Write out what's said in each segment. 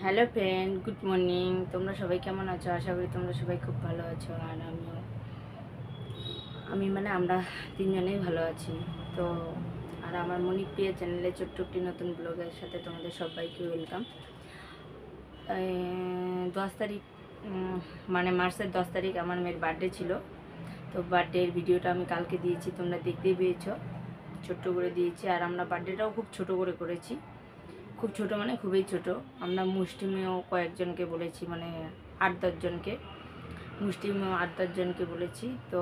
Hello friend, good morning. তোমরা সবাই কেমন আছো? আশা করি তোমরা সবাই খুব ভালো আছো। আর আমরা তিনজনেই ভালো আছি। তো আর আমার মণিপ্রিয়া চ্যানেলে ছোট্ট একটি নতুন ব্লগের সাথে তোমাদের সবাইকে ওয়েলকাম। 10 তারিখ মানে মার্চের 10 তারিখ আমার মেয়ের বার্থডে ছিল। তো বার্থডের ভিডিওটা আমি কালকে দিয়েছি, তোমরা দেখতেই পেয়েছো। ছোট্ট করে দিয়েছি। আর আমরা বার্থডেটাও খুব ছোট করে করেছি। খুব ছোট মানে খুবই ছোট। আমরা মুষ্টিমেয় কয়েকজনকে বলেছি, মানে 8-10 জনকে, মুষ্টিমেয় 8-10 জনকে বলেছি। তো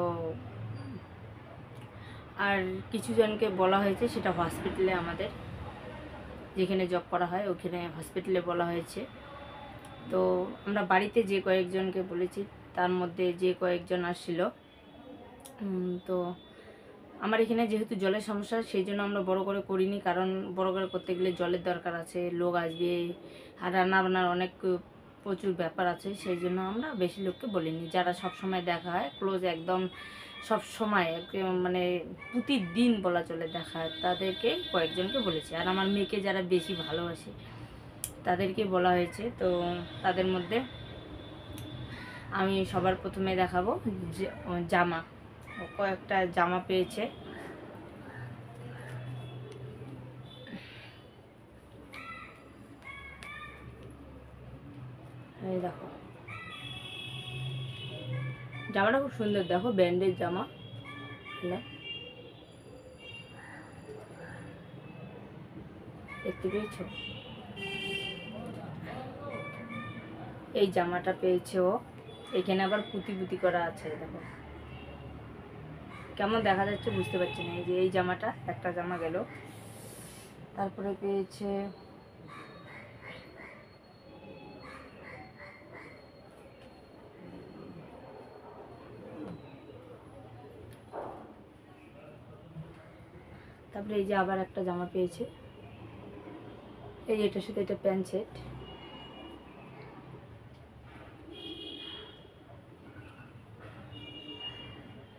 আর কিছু জনকে বলা হয়েছে, সেটা হসপিটালে, আমাদের যেখানে জব করা হয় ওখানে হসপিটালে বলা হয়েছে। তো আমরা বাড়িতে যে কয়েকজনকে বলেছি তার মধ্যে যে কয়েকজন আসছিল, তো আমার এখানে যেহেতু জলের সমস্যা, সেই জন্য আমরা বড় করে করিনি। কারণ বড় করে করতে গেলে জলের দরকার আছে, লোক আসবে, আর রান্না বান্নার অনেক প্রচুর ব্যাপার আছে। সেই জন্য আমরা বেশি লোককে বলিনি। যারা সব সময় দেখা হয় ক্লোজ, একদম সব সময়, মানে প্রতিদিন বলা চলে দেখা হয়, তাদেরকে কয়েকজনকে বলেছি। আর আমার মেয়েকে যারা বেশি ভালোবাসে তাদেরকে বলা হয়েছে। তো তাদের মধ্যে আমি সবার প্রথমে দেখাবো জামা। কয়েকটা জামা পেয়েছে। এই দেখো, জামাটা খুব সুন্দর। দেখো, ব্র্যান্ডের জামা। দেখতে পেয়েছো? এই জামাটা পেয়েছে ও। এখানে আবার পুঁতি পুঁতি করা আছে। দেখো কেমন দেখা যাচ্ছে বুঝতে পারছি না। এই যে এই জামাটা, একটা জামা গেল। তারপরে পেয়েছে এই যে আবার একটা জামা পেয়েছে। এই যে এটার সাথে এটা প্যান্ট সেট।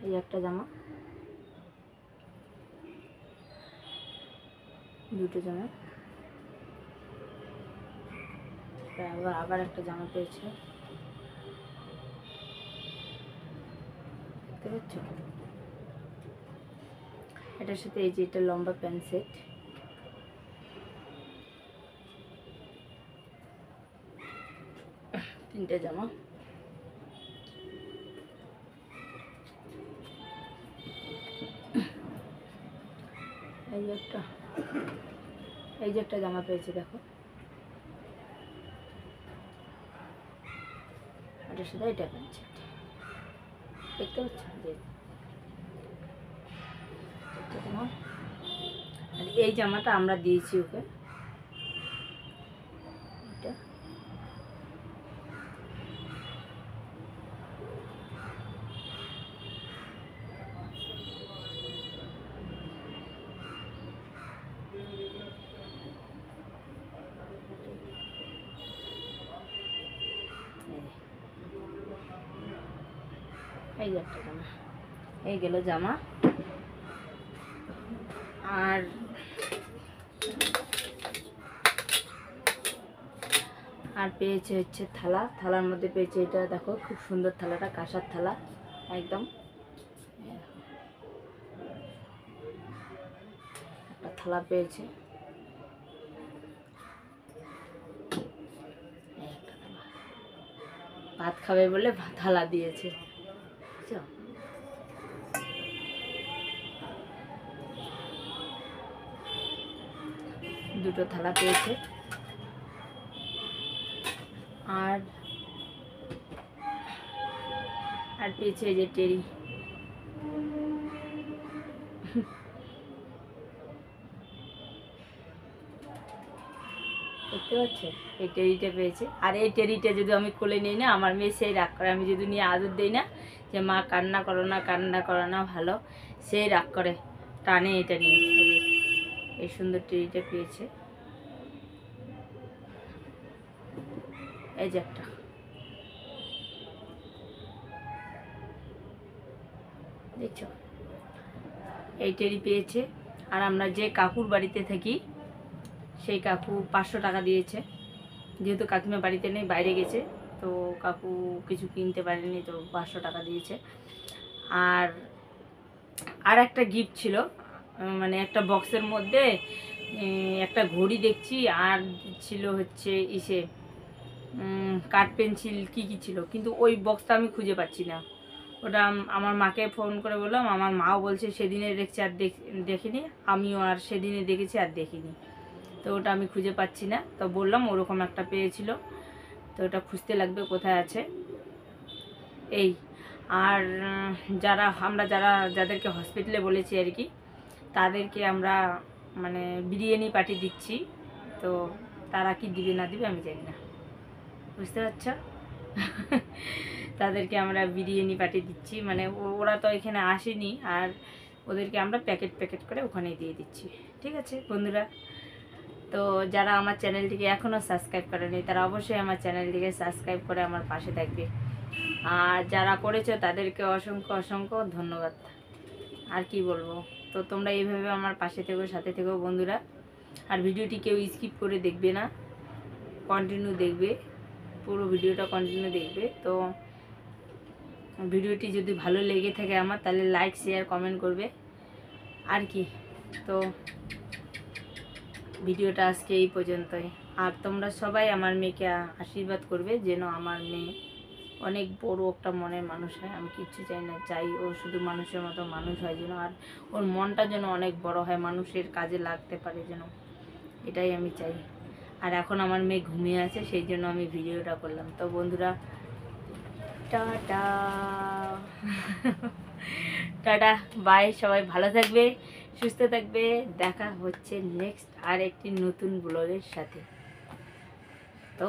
এই একটা জামা, দুটো জামা। আবার একটা জামা পেয়েছে, দেখতে পাচ্ছ? এটার সাথে এই যে এটা লম্বা প্যান্ট সেট। তিনটে জামা। এই যে একটা জামা পেয়েছে। দেখো, এটার সাথে এটা প্যান্ট সেট, দেখতে পাচ্ছ? আর এই জামাটা আমরা দিয়েছি ওকে। এটা এই যে একটা জামা। এই গেল জামা। আর পেয়েছে হচ্ছে থালা। থালার মধ্যে পেয়েছে এটা। দেখো খুব সুন্দর থালাটা, কাঁসার থালা একদম। একটা থালা পেয়েছে। ভাত খাবে বলে থালা দিয়েছে। দুটো থালা পেয়েছে। আর পেয়েছে এই যে টেরি। দেখতে পাচ্ছ? এই টেরিটা পেয়েছে। আর এই টেরিটা যদি আমি কোলে নিই না, আমার মেয়ে সেই রাগ করে। আমি যদি নিয়ে আদর দিই না, যে মা কান্না করো না, কান্না করো না, ভালো, সেই রাগ করে, টানে এটা নিয়ে। এই সুন্দর টেরিটা পেয়েছে। এই যে একটা, দেখছো? এই টেরি পেয়েছে। আর আমরা যে কাকুর বাড়িতে থাকি, সেই কাকু 500 টাকা দিয়েছে। যেহেতু কাকিমা বাড়িতে নেই, বাইরে গেছে, তো কাকু কিছু কিনতে পারেনি, তো 500 টাকা দিয়েছে। আর আর একটা গিফট ছিল, মানে একটা বক্সের মধ্যে একটা ঘড়ি দেখছি, আর ছিল হচ্ছে ইসে কাঠ পেন্সিল কী কী ছিল, কিন্তু ওই বক্সটা আমি খুঁজে পাচ্ছি না। ওটা আমার মাকে ফোন করে বললাম, আমার মাও বলছে সেদিনে দেখছি আর দেখিনি, আমিও আর সেদিনে দেখেছি আর দেখিনি, তো ওটা আমি খুঁজে পাচ্ছি না। তো বললাম ওরকম একটা পেয়েছিল, তো ওটা খুঁজতে লাগবে কোথায় আছে। এই আর যাদেরকে হসপিটালে বলেছি আর কি, তাদেরকে আমরা মানে বিরিয়ানি পার্টি দিচ্ছি, তো তারা কি দিবে না দিবে আমি জানি না, বুঝতে পারছো? তাদেরকে আমরা বিরিয়ানি পার্টি দিচ্ছি, মানে ওরা তো এখানে আসেনি, আর ওদেরকে আমরা প্যাকেট প্যাকেট করে ওখানেই দিয়ে দিচ্ছি। ঠিক আছে বন্ধুরা, তো যারা আমার চ্যানেলটিকে এখনও সাবস্ক্রাইব করেনি তারা অবশ্যই আমার চ্যানেলটিকে সাবস্ক্রাইব করে আমার পাশে থাকবে, আর যারা করেছো তাদেরকে অসংখ্য অসংখ্য ধন্যবাদ। আর কি বলবো, তো তোমরা এইভাবে আমার পাশে থেকো, সাথে থেকো বন্ধুরা। আর ভিডিওটি কেউ স্কিপ করে দেখবে না, কন্টিনিউ দেখবে, পুরো ভিডিওটা কন্টিনিউ দেখবে। তো ভিডিওটি যদি ভালো লেগে থাকে আমার, তাহলে লাইক শেয়ার কমেন্ট করবে আর কি। তো ভিডিওটা আজকে এই পর্যন্তই, আর তোমরা সবাই আমার মেয়েকে আশীর্বাদ করবে যেন আমার মেয়ে অনেক বড় একটা মনের মানুষ হয়। আমি কিচ্ছু চাই না, চাই ও শুধু মানুষের মতো মানুষ হয় যেন, আর ওর মনটা যেন অনেক বড় হয়, মানুষের কাজে লাগতে পারে যেন, এটাই আমি চাই। আর এখন আমার মেয়ে ঘুমিয়ে আছে, সেই জন্য আমি ভিডিওটা করলাম। তো বন্ধুরা টাটা, টাটা বাই, সবাই ভালো থাকবে, সুস্থ থাকবে, দেখা হচ্ছে নেক্সট আর একটি নতুন ব্লগের সাথে। তো